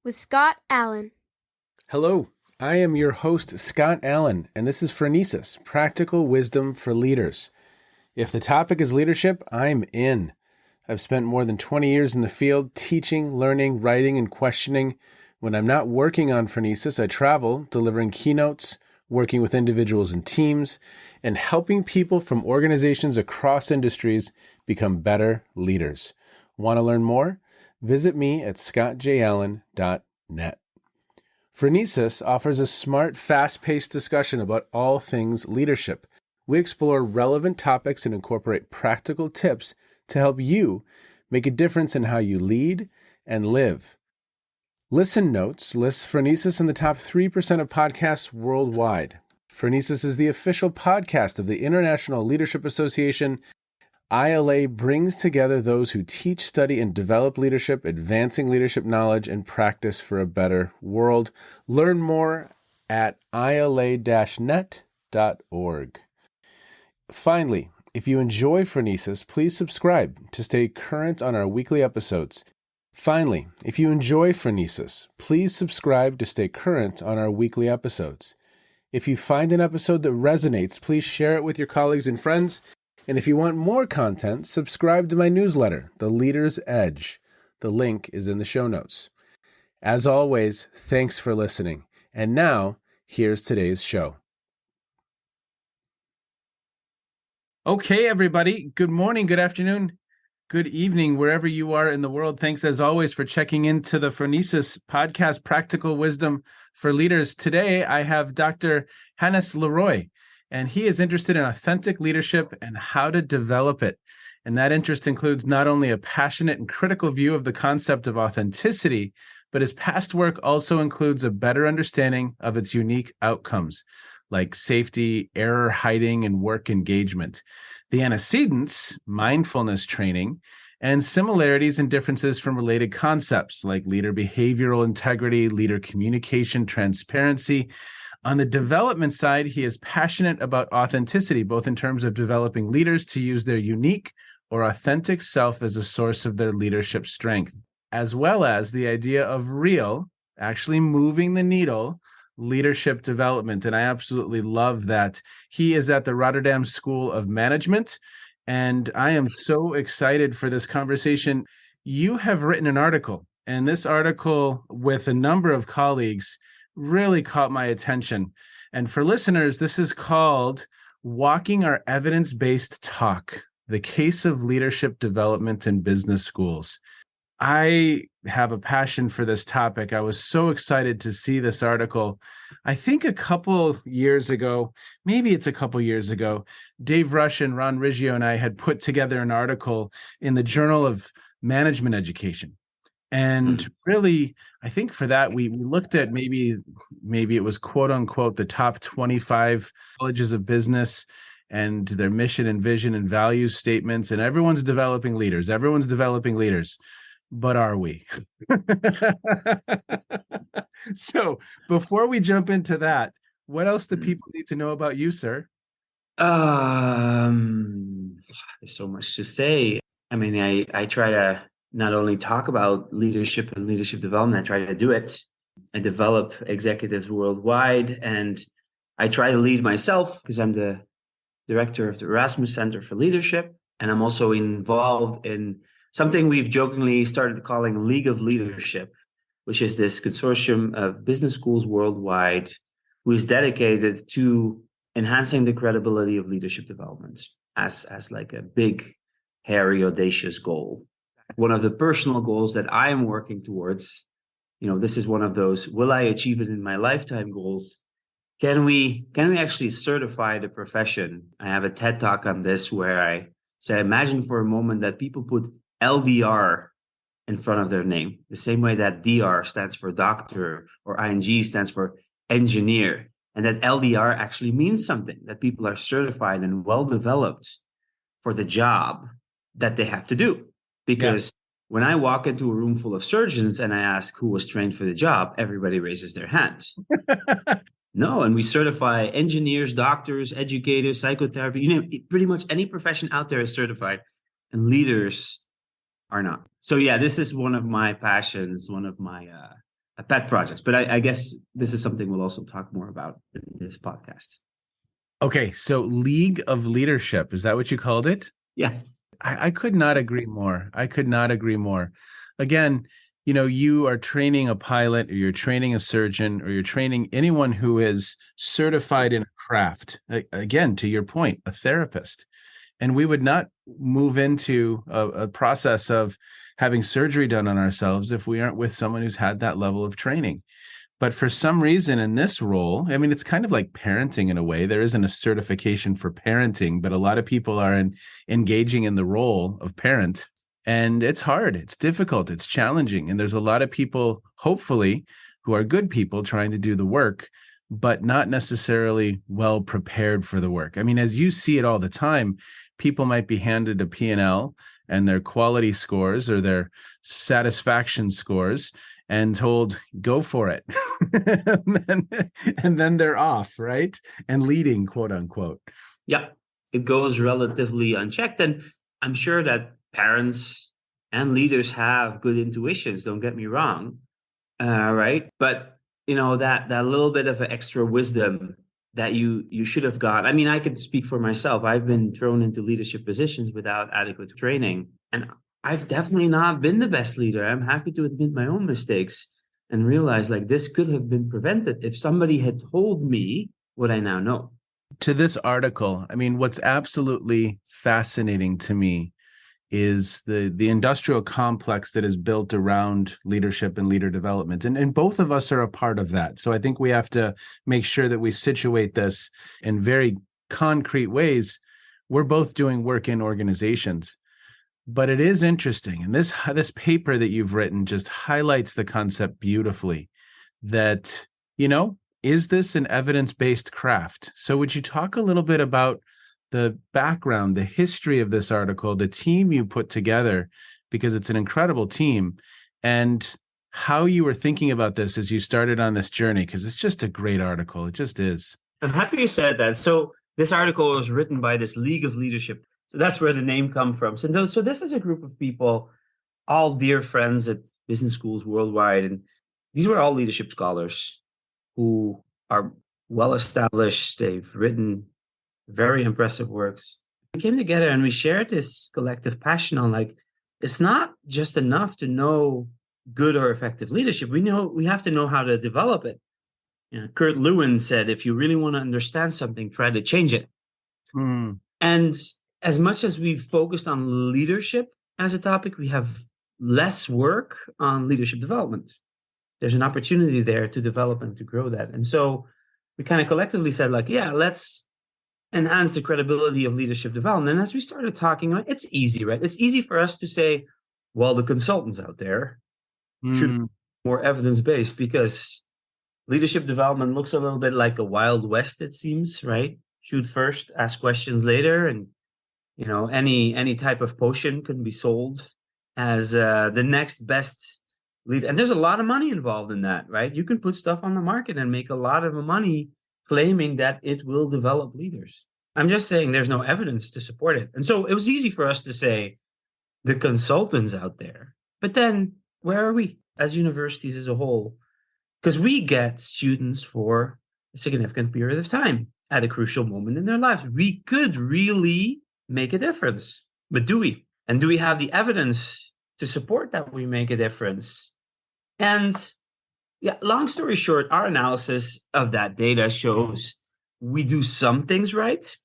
with Scott Allen. Hello, I am your host, Scott Allen, and this is Phronesis, Practical Wisdom for Leaders. If the topic is leadership, I'm in. I've spent more than 20 years in the field teaching, learning, writing, and questioning. When I'm not working on Phronesis, I travel, delivering keynotes, working with individuals and teams, and helping people from organizations across industries become better leaders. Want to learn more? Visit me at scottjallen.net. Phronesis offers a smart, fast-paced discussion about all things leadership. We explore relevant topics and incorporate practical tips to help you make a difference in how you lead and live. Listen Notes lists Phronesis in the top 3% of podcasts worldwide. Phronesis is the official podcast of the International Leadership Association. ILA brings together those who teach, study, and develop leadership, advancing leadership knowledge and practice for a better world. Learn more at ila-net.org. Finally, if you enjoy Phronesis, please subscribe to stay current on our weekly episodes. If you find an episode that resonates, please share it with your colleagues and friends. And if you want more content, subscribe to my newsletter, The Leader's Edge. The link is in the show notes. As always, thanks for listening. And now, here's today's show. Okay, everybody. Good morning, good afternoon, good evening, wherever you are in the world. Thanks, as always, for checking into the Phronesis podcast, Practical Wisdom for Leaders. Today, I have Dr. Hannes Leroy. And he is interested in authentic leadership and how to develop it. And that interest includes not only a passionate and critical view of the concept of authenticity, but his past work also includes a better understanding of its unique outcomes, like safety, error hiding, and work engagement, the antecedents, mindfulness training, and similarities and differences from related concepts like leader behavioral integrity, leader communication, transparency. On the development side, he is passionate about authenticity, both in terms of developing leaders to use their unique or authentic self as a source of their leadership strength, as well as the idea of real, actually moving the needle, leadership development. And I absolutely love that. He is at the Rotterdam School of Management, and I am so excited for this conversation. You have written an article, and this article with a number of colleagues really caught my attention. And for listeners, this is called Walking Our Evidence-Based Talk, the Case of Leadership Development in Business Schools. I have a passion for this topic. I was so excited to see this article. I think a couple years ago, Dave Rush and Ron Riggio and I had put together an article in the Journal of Management Education. And really, I think for that, we looked at maybe it was quote unquote the top 25 colleges of business and their mission and vision and value statements. And everyone's developing leaders. But are we? So before we jump into that, what else do people need to know about you, sir? There's so much to say. I mean, I try to not only talk about leadership and leadership development, I try to do it. I develop executives worldwide, and I try to lead myself because I'm the director of the Erasmus Center for Leadership. And I'm also involved in something we've jokingly started calling League of Leadership, which is this consortium of business schools worldwide who is dedicated to enhancing the credibility of leadership development as like a big, hairy, audacious goal. One of the personal goals that I am working towards, this is one of those, will I achieve it in my lifetime goals? Can we actually certify the profession? I have a TED talk on this where I say, imagine for a moment that people put LDR in front of their name, the same way that DR stands for doctor or ING stands for engineer, and that LDR actually means something, that people are certified and well-developed for the job that they have to do. Because when I walk into a room full of surgeons and I ask who was trained for the job, everybody raises their hands. No, and we certify engineers, doctors, educators, psychotherapy, pretty much any profession out there is certified, and leaders are not. So yeah, this is one of my passions, one of my pet projects. But I guess this is something we'll also talk more about in this podcast. Okay, so League of Leadership, is that what you called it? Yeah. I could not agree more. I could not agree more. Again, you are training a pilot, or you're training a surgeon, or you're training anyone who is certified in a craft. Again, to your point, a therapist. And we would not move into a process of having surgery done on ourselves if we aren't with someone who's had that level of training. But for some reason in this role, I mean, it's kind of like parenting in a way. There isn't a certification for parenting, but a lot of people are engaging in the role of parent. And it's hard, it's difficult, it's challenging. And there's a lot of people, hopefully, who are good people trying to do the work, but not necessarily well prepared for the work. I mean, as you see it all the time, people might be handed a P&L and their quality scores or their satisfaction scores and told, go for it. and then they're off, right? And leading, quote unquote. Yeah, it goes relatively unchecked. And I'm sure that parents and leaders have good intuitions, don't get me wrong. Right. But that little bit of extra wisdom that you should have got. I mean, I could speak for myself. I've been thrown into leadership positions without adequate training, and I've definitely not been the best leader. I'm happy to admit my own mistakes and realize like this could have been prevented if somebody had told me what I now know. To this article, I mean, what's absolutely fascinating to me is the industrial complex that is built around leadership and leader development. And both of us are a part of that. So I think we have to make sure that we situate this in very concrete ways. We're both doing work in organizations. But it is interesting. And this paper that you've written just highlights the concept beautifully that, is this an evidence-based craft? So would you talk a little bit about the background, the history of this article, the team you put together, because it's an incredible team, and how you were thinking about this as you started on this journey? Because it's just a great article. It just is. I'm happy you said that. So this article was written by this League of Leadership. So that's where the name comes from. So this is a group of people, all dear friends at business schools worldwide. And these were all leadership scholars who are well established. They've written very impressive works. We came together and we shared this collective passion on like, it's not just enough to know good or effective leadership. We have to know how to develop it. Kurt Lewin said, if you really want to understand something, try to change it. And as much as we've focused on leadership as a topic, we have less work on leadership development. There's an opportunity there to develop and to grow that. And so we kind of collectively said like, yeah, let's enhance the credibility of leadership development. And as we started talking, it's easy, right? It's easy for us to say, well, the consultants out there should be more evidence-based because leadership development looks a little bit like a Wild West, it seems, right? Shoot first, ask questions later. And, any type of potion can be sold as the next best lead. And there's a lot of money involved in that, right? You can put stuff on the market and make a lot of money claiming that it will develop leaders. I'm just saying there's no evidence to support it. And so it was easy for us to say the consultants out there. But then where are we as universities as a whole? Because we get students for a significant period of time at a crucial moment in their lives. We could really make a difference. But do we? And do we have the evidence to support that we make a difference? And yeah, long story short, our analysis of that data shows we do some things right,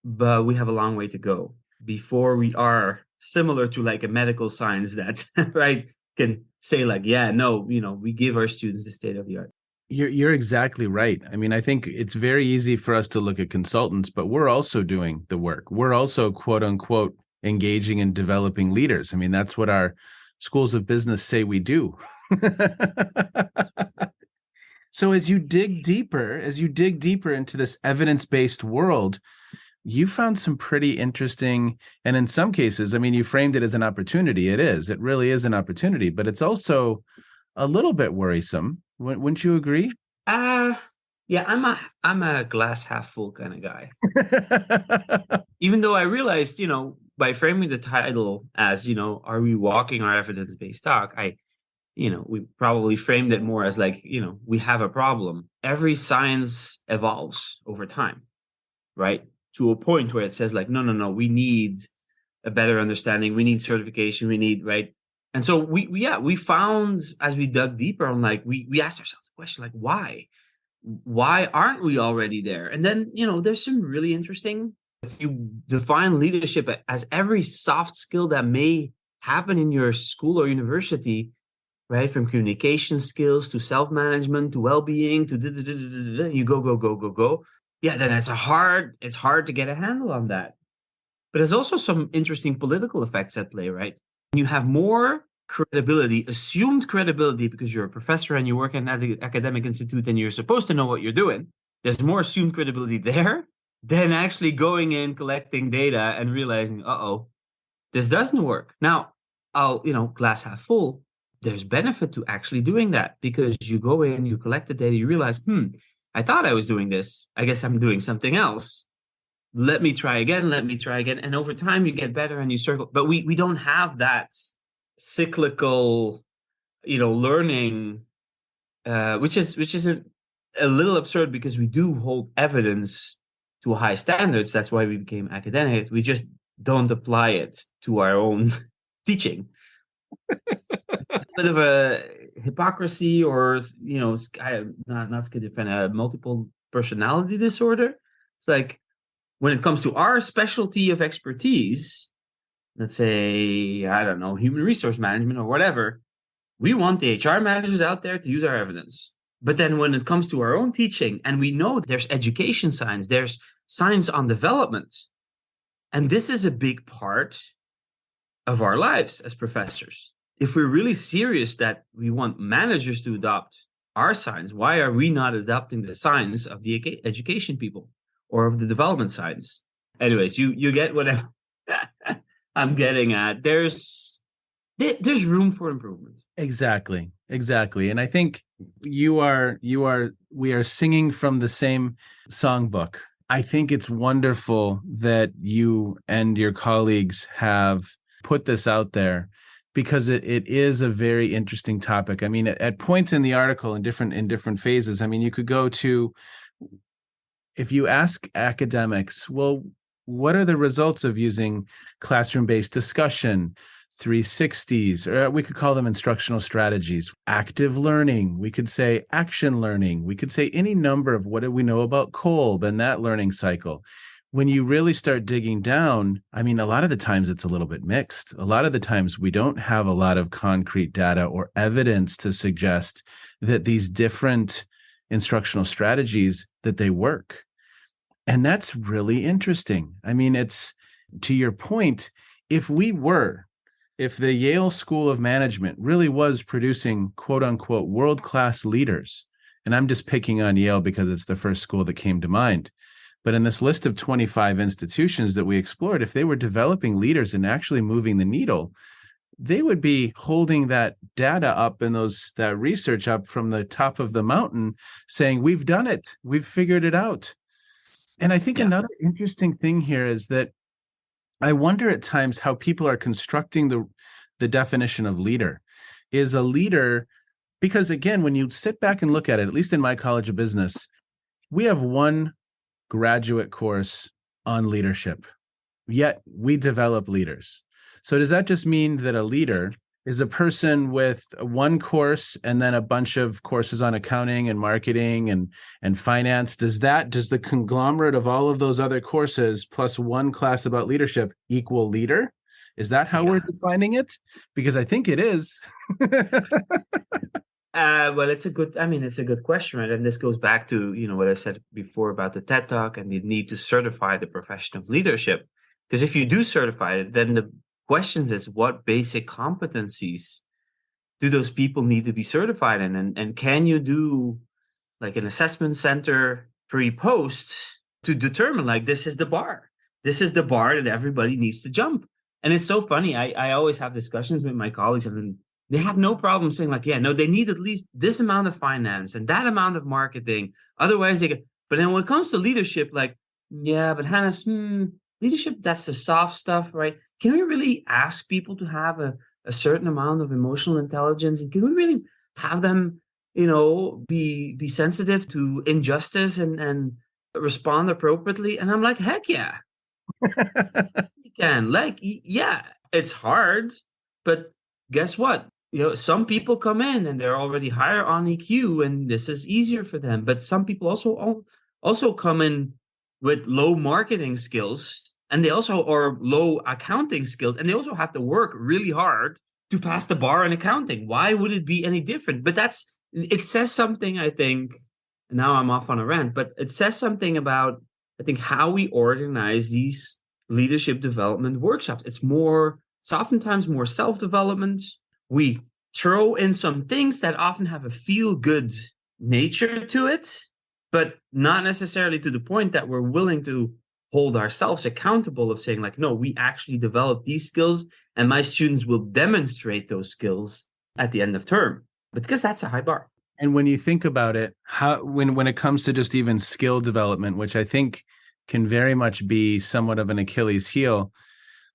but we have a long way to go before we are similar to like a medical science that right can say like, yeah, no, we give our students the state of the art. You're exactly right. I mean, I think it's very easy for us to look at consultants, but we're also doing the work. We're also, quote unquote, engaging and developing leaders. I mean, that's what our schools of business say we do. So as you dig deeper into this evidence-based world, you found some pretty interesting, and in some cases, I mean, you framed it as an opportunity. It really is an opportunity, but it's also a little bit worrisome. Wouldn't you agree? Yeah, I'm a glass half full kind of guy. Even though I realized, by framing the title as, are we walking our evidence-based talk? we probably framed it more as like, we have a problem. Every science evolves over time, right? To a point where it says like, no, no, no, we need a better understanding. We need certification. We need, right? And so we found as we dug deeper on like, we asked ourselves the question, like, why? Why aren't we already there? And then, there's some really interesting, if you define leadership as every soft skill that may happen in your school or university, right? From communication skills to self-management to well-being to you go, go, go, go, go. Yeah, then it's hard to get a handle on that. But there's also some interesting political effects at play, right? You have more credibility, assumed credibility, because you're a professor and you work in an academic institute and you're supposed to know what you're doing. There's more assumed credibility there than actually going in, collecting data and realizing, uh-oh, this doesn't work. Now, glass half full, there's benefit to actually doing that because you go in, you collect the data, you realize, I thought I was doing this. I guess I'm doing something else. Let me try again. And over time you get better and you circle. But we don't have that cyclical, learning, which is a little absurd because we do hold evidence to high standards. That's why we became academic. We just don't apply it to our own teaching. A bit of a hypocrisy, or not schizophrenia, multiple personality disorder. It's like when it comes to our specialty of expertise, let's say, I don't know, human resource management or whatever, we want the HR managers out there to use our evidence. But then when it comes to our own teaching, and we know there's education science, there's science on development, and this is a big part of our lives as professors. If we're really serious that we want managers to adopt our science, why are we not adopting the science of the education people or of the development science? Anyways, you get what I'm getting at. There's room for improvement. Exactly. And I think we are singing from the same songbook. I think it's wonderful that you and your colleagues have put this out there because it is a very interesting topic. I mean, at points in the article in different phases, I mean, you could go to, if you ask academics, well, what are the results of using classroom-based discussion, 360s, or we could call them instructional strategies, active learning, we could say action learning, we could say any number of what do we know about Kolb and that learning cycle. When you really start digging down, I mean, a lot of the times it's a little bit mixed. A lot of the times we don't have a lot of concrete data or evidence to suggest that these different instructional strategies, that they work. And that's really interesting. I mean, it's, to your point, if the Yale School of Management really was producing quote unquote world-class leaders, and I'm just picking on Yale because it's the first school that came to mind, but in this list of 25 institutions that we explored, if they were developing leaders and actually moving the needle, they would be holding that data up and that research up from the top of the mountain saying, we've done it, we've figured it out. And I think another interesting thing here is that I wonder at times how people are constructing the definition of leader. Is a leader, because again, when you sit back and look at it, at least in my College of Business, we have one graduate course on leadership, yet we develop leaders. So does that just mean that a leader is a person with one course and then a bunch of courses on accounting and marketing and finance? Does the conglomerate of all of those other courses plus one class about leadership equal leader? Is that how we're defining it? Because I think it is. Well, it's a good question, right? And this goes back to, what I said before about the TED Talk and the need to certify the profession of leadership. Because if you do certify it, then the questions is what basic competencies do those people need to be certified in? And can you do like an assessment center pre-post to determine like this is the bar. This is the bar that everybody needs to jump. And it's so funny. I always have discussions with my colleagues and then they have no problem saying like, yeah, no, they need at least this amount of finance and that amount of marketing. Otherwise they get, but then when it comes to leadership, like, yeah, but Hannes, leadership, that's the soft stuff, right? Can we really ask people to have a a certain amount of emotional intelligence? And can we really have them, be sensitive to injustice and respond appropriately? And I'm like, heck yeah, you can. Like, yeah, it's hard, but guess what? Some people come in and they're already higher on EQ, and this is easier for them. But some people also come in with low marketing skills, and they also or low accounting skills, and they also have to work really hard to pass the bar in accounting. Why would it be any different? But it says something, I think. Now I'm off on a rant, but it says something about, I think, how we organize these leadership development workshops. It's oftentimes more self-development. We throw in some things that often have a feel-good nature to it, but not necessarily to the point that we're willing to hold ourselves accountable of saying, like, no, we actually develop these skills and my students will demonstrate those skills at the end of term. But because that's a high bar. And when you think about it, when it comes to just even skill development, which I think can very much be somewhat of an Achilles heel,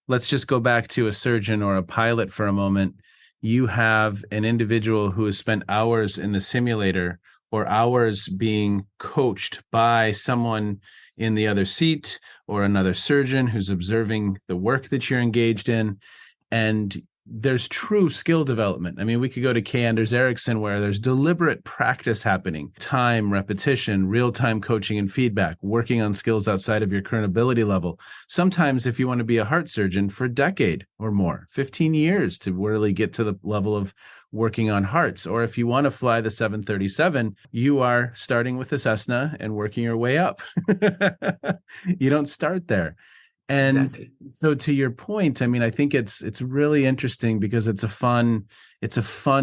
let's just go back to a surgeon or a pilot for a moment. You have an individual who has spent hours in the simulator or hours being coached by someone in the other seat or another surgeon who's observing the work that you're engaged in. And there's true skill development. I mean, we could go to K. Anders Ericsson, where there's deliberate practice happening, time, repetition, real-time coaching and feedback, working on skills outside of your current ability level. Sometimes if you want to be a heart surgeon for a decade or more, 15 years to really get to the level of working on hearts. Or if you want to fly the 737, you are starting with a Cessna and working your way up. You don't start there. And Exactly. so to your point, I mean, I think it's really interesting because it's a fun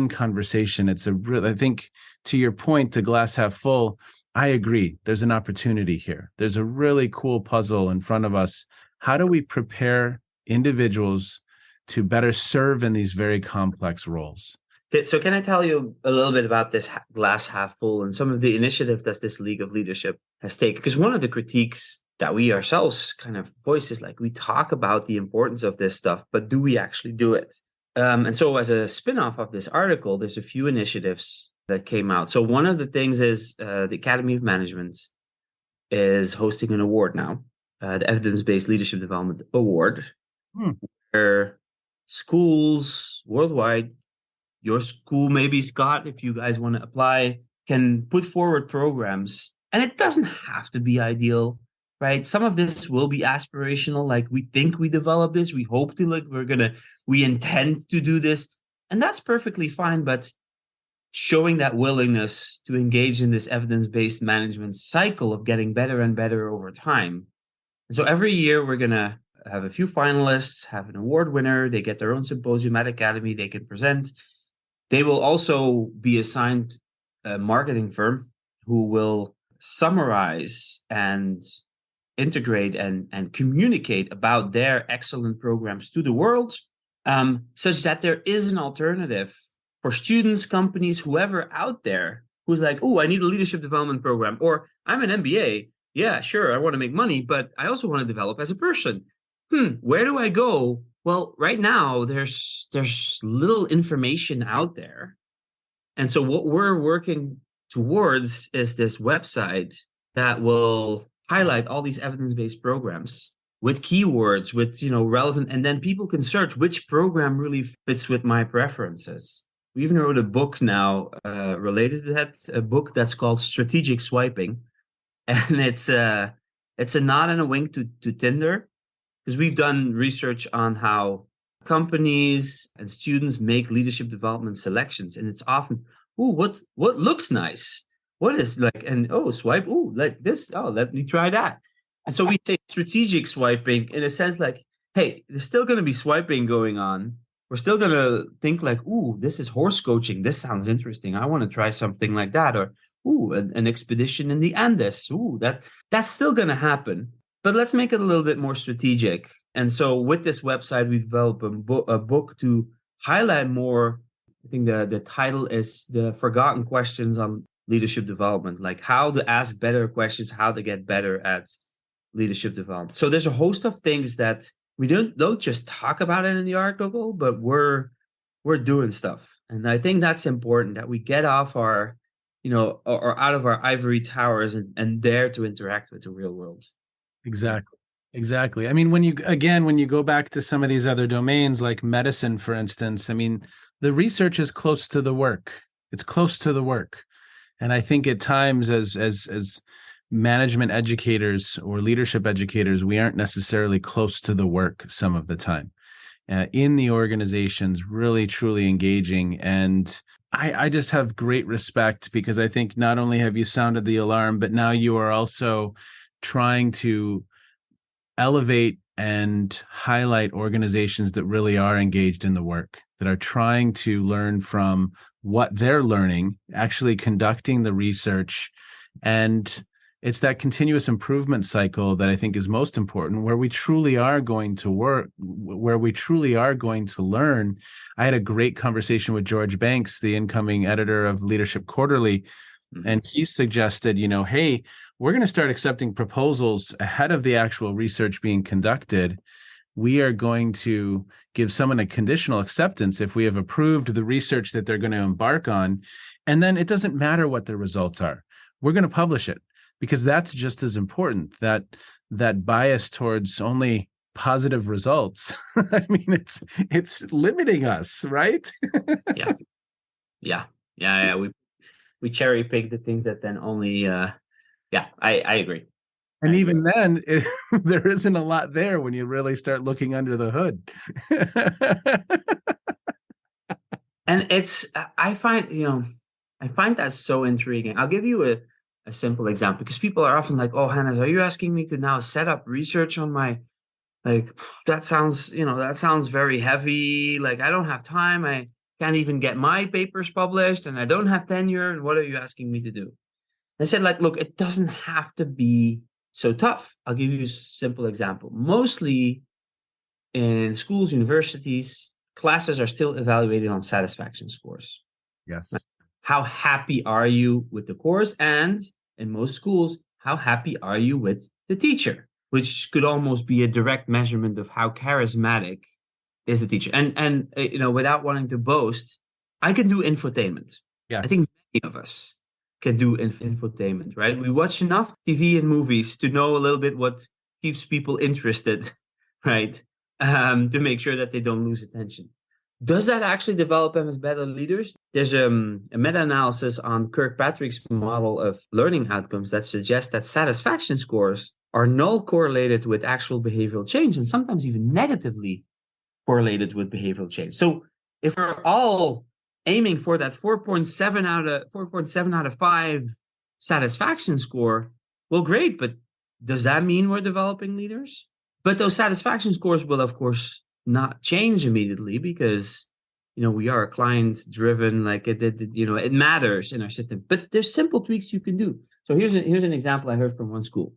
conversation. I think to your point, to glass half full, I agree. There's an opportunity here. There's a really cool puzzle in front of us. How do we prepare individuals to better serve in these very complex roles? So can I tell you a little bit about this glass half full and some of the initiatives that this League of Leadership has taken? Because one of the critiques that we ourselves kind of voice is, like, we talk about the importance of this stuff, but do we actually do it? And so as a spin-off of this article, there's a few initiatives that came out. So one of the things is the Academy of Management is hosting an award now, the Evidence-Based Leadership Development Award, where schools worldwide, your school maybe, Scott, if you guys want to apply, can put forward programs. And it doesn't have to be ideal, right? Some of this will be aspirational, like we think we develop this, we hope to, like, we intend to do this. And that's perfectly fine. But showing that willingness to engage in this evidence-based management cycle of getting better and better over time. And so every year we're going to have a few finalists, have an award winner. They get their own symposium at Academy. They can present. They will also be assigned a marketing firm who will summarize and integrate and communicate about their excellent programs to the world, such that there is an alternative for students, companies, whoever out there who's like, oh, I need a leadership development program, or I'm an MBA. Yeah, sure, I want to make money, but I also want to develop as a person. Where do I go? Well, right now there's little information out there. And so what we're working towards is this website that will highlight all these evidence-based programs with keywords, with relevant, and then people can search which program really fits with my preferences. We even wrote a book now related to that, a book that's called Strategic Swiping. And it's a nod and a wink to Tinder, because we've done research on how companies and students make leadership development selections, and it's often, what looks nice, what is like, and swipe, like this, let me try that. And so we say strategic swiping in a sense, like, hey, there's still going to be swiping going on. We're still going to think like, this is horse coaching. This sounds interesting. I want to try something like that. Or an expedition in the Andes. That's still going to happen. But let's make it a little bit more strategic. And so with this website, we developed a book to highlight more. I think the title is The Forgotten Questions on Leadership Development, like how to ask better questions, how to get better at leadership development. So there's a host of things that we don't just talk about it in the article, but we're we're doing stuff. And I think that's important, that we get off our, or out of our ivory towers, and dare to interact with the real world. Exactly. Exactly. I mean, when you go back to some of these other domains like medicine, for instance, I mean, the research is close to the work. It's close to the work. And I think at times as management educators or leadership educators, we aren't necessarily close to the work some of the time. In the organizations, really truly engaging. And I just have great respect because I think not only have you sounded the alarm, but now you are also trying to elevate and highlight organizations that really are engaged in the work, that are trying to learn from what they're learning, actually conducting the research. And it's that continuous improvement cycle that I think is most important, where we truly are going to work, where we truly are going to learn. I had a great conversation with George Banks, the incoming editor of Leadership Quarterly, and he suggested, hey, we're going to start accepting proposals ahead of the actual research being conducted. We are going to give someone a conditional acceptance if we have approved the research that they're going to embark on. And then it doesn't matter what the results are. We're going to publish it, because that's just as important, that bias towards only positive results. I mean, it's limiting us, right? Yeah. Yeah. Yeah. We cherry pick the things that then only, I agree. And even then, there isn't a lot there when you really start looking under the hood. And I find that so intriguing. I'll give you a simple example, because people are often like, oh, Hannes, are you asking me to now set up research on my, like, that sounds very heavy. Like, I don't have time. I can't even get my papers published, and I don't have tenure. And what are you asking me to do? I said, like, look, it doesn't have to be so tough. I'll give you a simple example. Mostly in schools, universities, classes are still evaluated on satisfaction scores. Yes. How happy are you with the course? And in most schools, how happy are you with the teacher? Which could almost be a direct measurement of how charismatic is the teacher. And without wanting to boast, I can do infotainment. Yes. I think many of us can do infotainment, right? We watch enough TV and movies to know a little bit what keeps people interested, right? To make sure that they don't lose attention. Does that actually develop them as better leaders? There's a meta-analysis on Kirkpatrick's model of learning outcomes that suggests that satisfaction scores are null correlated with actual behavioral change, and sometimes even negatively correlated with behavioral change. So if we're all aiming for that 4.7 out of 5 satisfaction score, well, great, but does that mean we're developing leaders? But those satisfaction scores will, of course, not change immediately, because we are a client driven, like it matters in our system. But there's simple tweaks you can do. So here's an example I heard from one school.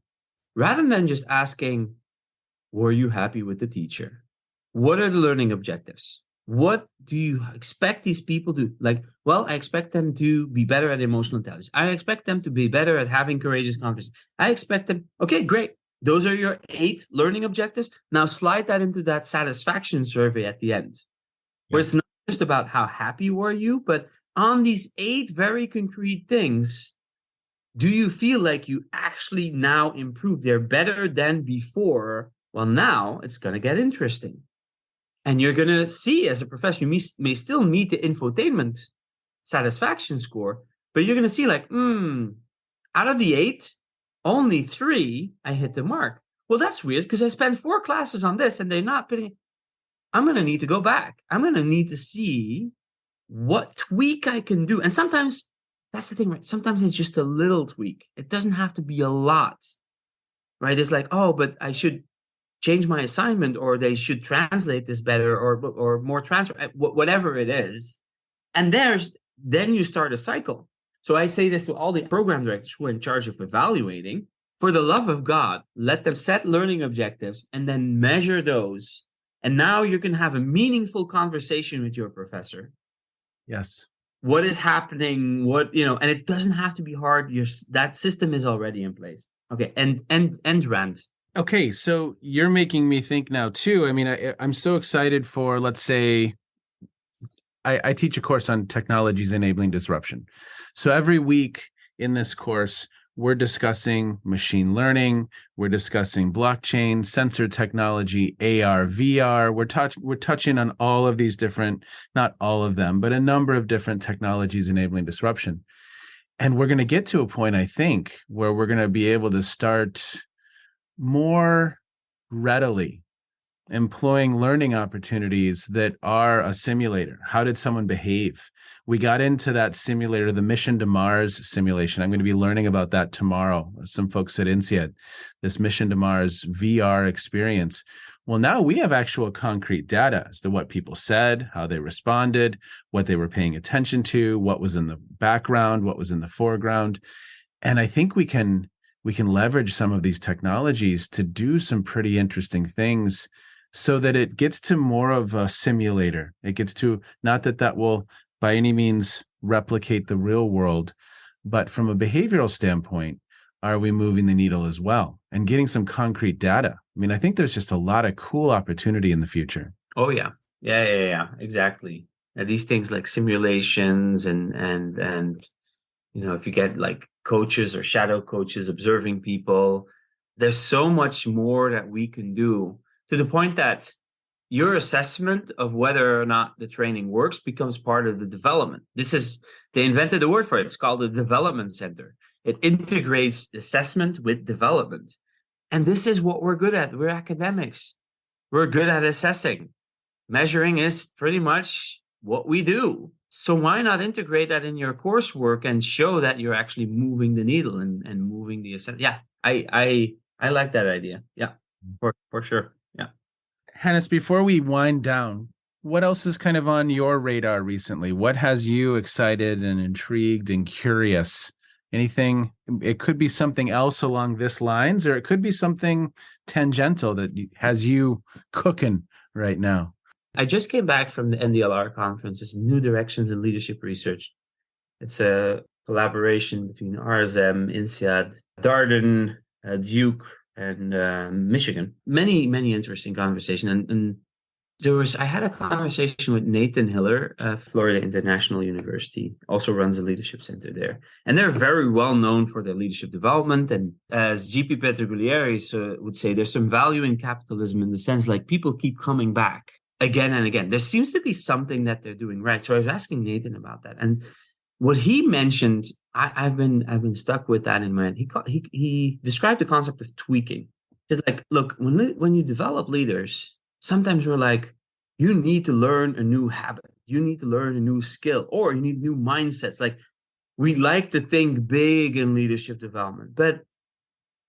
Rather than just asking, were you happy with the teacher? What are the learning objectives? What do you expect these people to like? Well, I expect them to be better at emotional intelligence. I expect them to be better at having courageous conversations. I expect them. Okay, great. Those are your 8 learning objectives. Now slide that into that satisfaction survey at the end, where it's not just about how happy were you, but on these 8 very concrete things, do you feel like you actually now improved? They're better than before. Well, now it's going to get interesting. And you're going to see, as a professor, you may still meet the infotainment satisfaction score, but you're going to see, like, out of the 8, only 3 I hit the mark. Well, that's weird, because I spent 4 classes on this and they're not putting. I'm going to need to go back. I'm going to need to see what tweak I can do. And sometimes that's the thing, right? Sometimes it's just a little tweak. It doesn't have to be a lot, right? It's like, oh, but I should change my assignment, or they should translate this better, or more transfer, whatever it is. And then you start a cycle. So I say this to all the program directors who are in charge of evaluating. For the love of God, let them set learning objectives and then measure those. And now you can have a meaningful conversation with your professor. Yes. What is happening? And it doesn't have to be hard. That system is already in place. Okay. And Rand. Okay, so you're making me think now too. I mean, I'm so excited for, let's say, I teach a course on technologies enabling disruption. So every week in this course, we're discussing machine learning, we're discussing blockchain, sensor technology, AR, VR. We're touching on all of these different, not all of them, but a number of different technologies enabling disruption. And we're going to get to a point, I think, where we're going to be able to start more readily employing learning opportunities that are a simulator. How did someone behave? We got into that simulator, the Mission to Mars simulation. I'm going to be learning about that tomorrow. Some folks at INSEAD, this Mission to Mars VR experience. Well, now we have actual concrete data as to what people said, how they responded, what they were paying attention to, what was in the background, what was in the foreground. And I think we can leverage some of these technologies to do some pretty interesting things so that it gets to more of a simulator. It gets to, not that that will by any means replicate the real world, but from a behavioral standpoint, are we moving the needle as well and getting some concrete data? I mean, I think there's just a lot of cool opportunity in the future. Oh yeah. Yeah, exactly. And these things like simulations and if you get like coaches or shadow coaches observing people, there's so much more that we can do, to the point that your assessment of whether or not the training works becomes part of the development. They invented a word for it. It's called a development center. It integrates assessment with development. And this is what we're good at. We're academics. We're good at assessing. Measuring is pretty much what we do. So why not integrate that in your coursework and show that you're actually moving the needle and moving the assessment? Yeah, I like that idea. Yeah, for sure. Yeah. Hannes, before we wind down, what else is kind of on your radar recently? What has you excited and intrigued and curious? Anything? It could be something else along this lines, or it could be something tangential that has you cooking right now. I just came back from the NDLR conference. It's New Directions in Leadership Research. It's a collaboration between RSM, INSEAD, Darden, Duke, and Michigan. Many, many interesting conversations. And I had a conversation with Nathan Hiller, Florida International University, also runs a leadership center there. And they're very well known for their leadership development. And as GP Petrogulieri would say, there's some value in capitalism in the sense like people keep coming back again and again. There seems to be something that they're doing right. So I was asking Nathan about that. And what he mentioned, I've been stuck with that in mind. He described the concept of tweaking. It's like, look, when you develop leaders, sometimes we're like, you need to learn a new habit, you need to learn a new skill, or you need new mindsets. Like, we like to think big in leadership development. But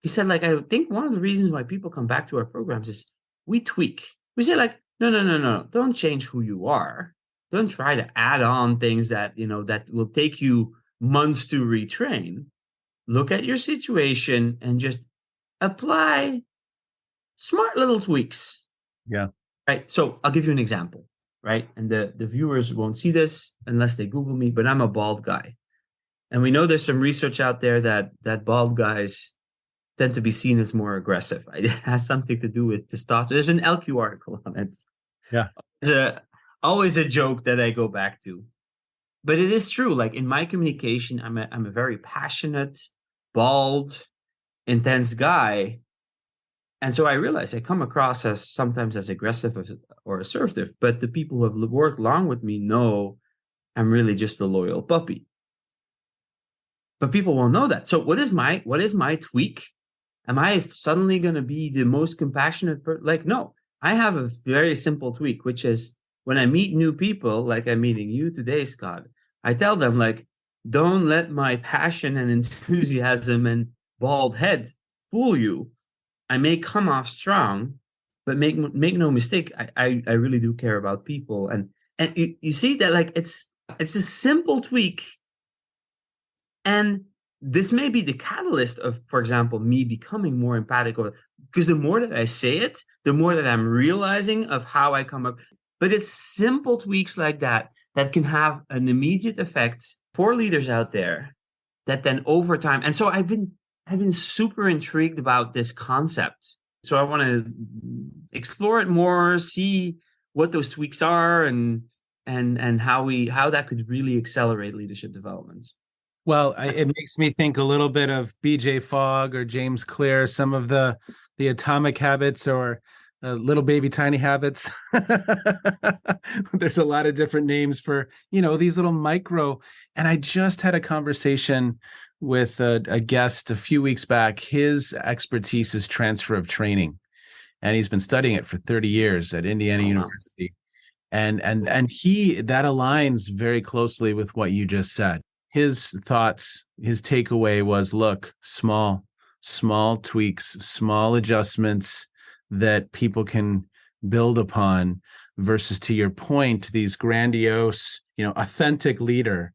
he said, like, I think one of the reasons why people come back to our programs is we tweak. We say, like, no, don't change who you are. Don't try to add on things that will take you months to retrain. Look at your situation and just apply smart little tweaks. Yeah. Right. So I'll give you an example. Right. And the viewers won't see this unless they Google me, but I'm a bald guy. And we know there's some research out there that bald guys tend to be seen as more aggressive. Right? It has something to do with testosterone. There's an LQ article on it. Yeah. Always a joke that I go back to. But it is true. Like in my communication, I'm a very passionate, bald, intense guy. And so I realize I come across as sometimes as aggressive or assertive, but the people who have worked long with me know I'm really just a loyal puppy. But people won't know that. So what is my tweak? Am I suddenly going to be the most compassionate person? Like, no, I have a very simple tweak, which is when I meet new people, like I'm meeting you today, Scott, I tell them, like, don't let my passion and enthusiasm and bald head fool you. I may come off strong, but make no mistake, I really do care about people. And you see that, like, it's a simple tweak. And this may be the catalyst of, for example, me becoming more empathic, because the more that I say it, the more that I'm realizing of how I come up. But it's simple tweaks like that can have an immediate effect for leaders out there that then over time. And so I've been super intrigued about this concept. So I want to explore it more, see what those tweaks are, and and how that could really accelerate leadership development. Well, it makes me think a little bit of B.J. Fogg or James Clear, some of the atomic habits or little baby tiny habits. There's a lot of different names for, these little micro. And I just had a conversation with a guest a few weeks back. His expertise is transfer of training, and he's been studying it for 30 years at Indiana Oh, wow. University. And he that aligns very closely with what you just said. His thoughts, his takeaway was, look, small tweaks, small adjustments that people can build upon, versus, to your point, these grandiose, authentic leader,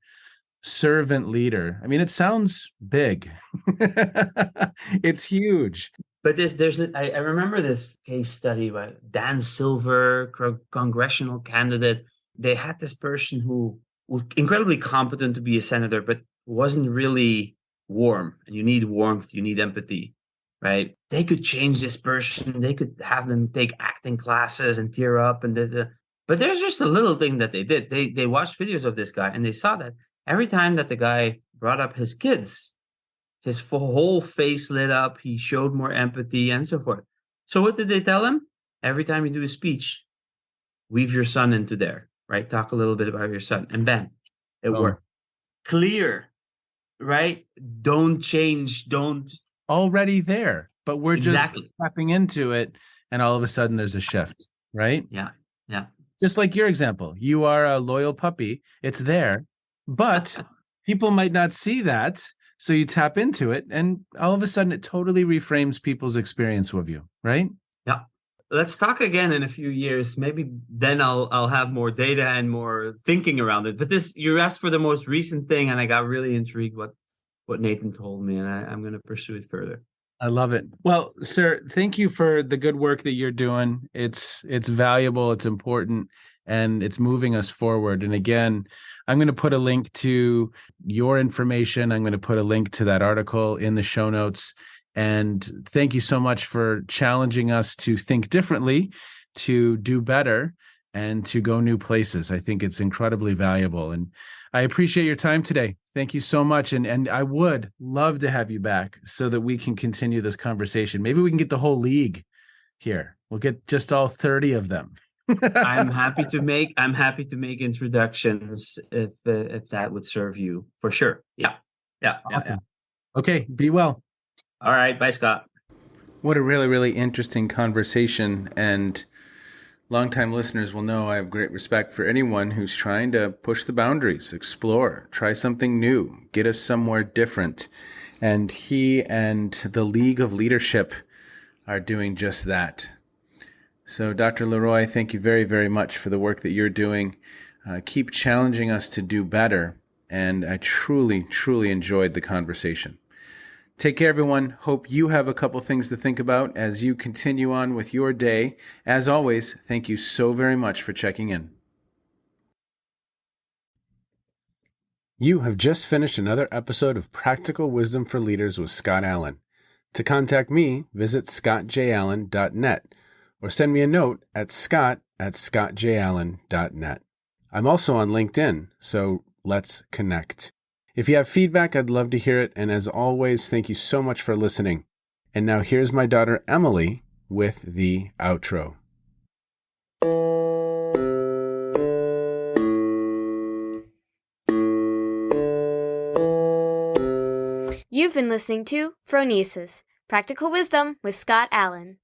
servant leader. I mean, it sounds big. It's huge. But I remember this case study by Dan Silver, congressional candidate. They had this person who was incredibly competent to be a senator, but wasn't really warm. And you need warmth, you need empathy, right? They could change this person. They could have them take acting classes and tear up. But there's just a little thing that they did. They watched videos of this guy and they saw that every time that the guy brought up his kids, his whole face lit up. He showed more empathy and so forth. So what did they tell him? Every time you do a speech, weave your son into there, right? Talk a little bit about your son. And then it worked. Clear, right? Don't change. Don't. Already there, but we're Exactly. just tapping into it. And all of a sudden there's a shift, right? Yeah. Yeah. Just like your example, you are a loyal puppy. It's there, but people might not see that. So you tap into it, and all of a sudden it totally reframes people's experience with you, right? Yeah. Let's talk again in a few years. Maybe then I'll have more data and more thinking around it. But you asked for the most recent thing, and I got really intrigued what Nathan told me, and I'm going to pursue it further. I love it. Well, sir, thank you for the good work that you're doing. It's valuable, it's important, and it's moving us forward. And again, I'm going to put a link to your information. I'm going to put a link to that article in the show notes. And thank you so much for challenging us to think differently, to do better, and to go new places. I think it's incredibly valuable. And I appreciate your time today. Thank you so much. And I would love to have you back so that we can continue this conversation. Maybe we can get the whole league here. We'll get just all 30 of them. I'm happy to make introductions if that would serve you, for sure. Yeah. Awesome. Yeah. Okay. Be well. All right. Bye, Scott. What a really, really interesting conversation. And longtime listeners will know I have great respect for anyone who's trying to push the boundaries, explore, try something new, get us somewhere different. And he and the League of Leadership are doing just that. So, Dr. Leroy, thank you very, very much for the work that you're doing. Keep challenging us to do better. And I truly, truly enjoyed the conversation. Take care, everyone. Hope you have a couple things to think about as you continue on with your day. As always, thank you so very much for checking in. You have just finished another episode of Practical Wisdom for Leaders with Scott Allen. To contact me, visit scottjallen.net or send me a note at scott@scottjallen.net. I'm also on LinkedIn, so let's connect. If you have feedback, I'd love to hear it. And as always, thank you so much for listening. And now here's my daughter, Emily, with the outro. You've been listening to Phronesis, Practical Wisdom with Scott Allen.